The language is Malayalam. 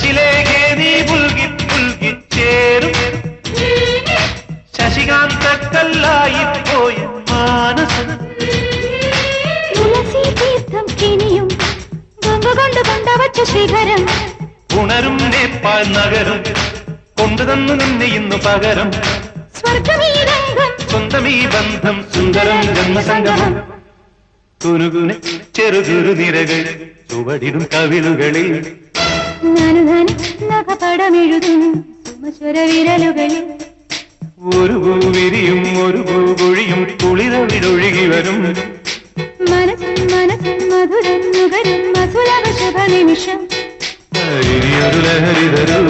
ശശിലേഖേ നീ പുൽകി പുൽകി ചേരും ശശികാന്തക്കല്ലായി പോയ മാനസം തുളസി തീർത്ഥം കിനിയും ഗംഗ കൊണ്ട് കൊണ്ടവച്ച ശിഖരം ഉണരും നേപ്പാൾ നഗരം കൊണ്ടുതന്നു നിന്നെ ഇന്നു പകരം സ്വർഗമീ രംഗം സ്വന്തമീ ബന്ധം സുന്ദരം ജന്മസംഗമം കുനുകുനെ ചെറുകുരു നിരകൾ ചുവടിടും കവിളുകളിൽ ഞാനുതാനും നഖപടമെഴുതും സുമസ്വര വിരലുകളിൽ ഒരു പൂവിരിയും ഒരു പൂപൊഴിയും കുളിരവിടൊഴുകി വരും മനസ്സും മനസ്സും മധുരം നുകരും മധുരവ ശുഭ നിമിഷം ഇനിയൊരു ലഹരി തരൂ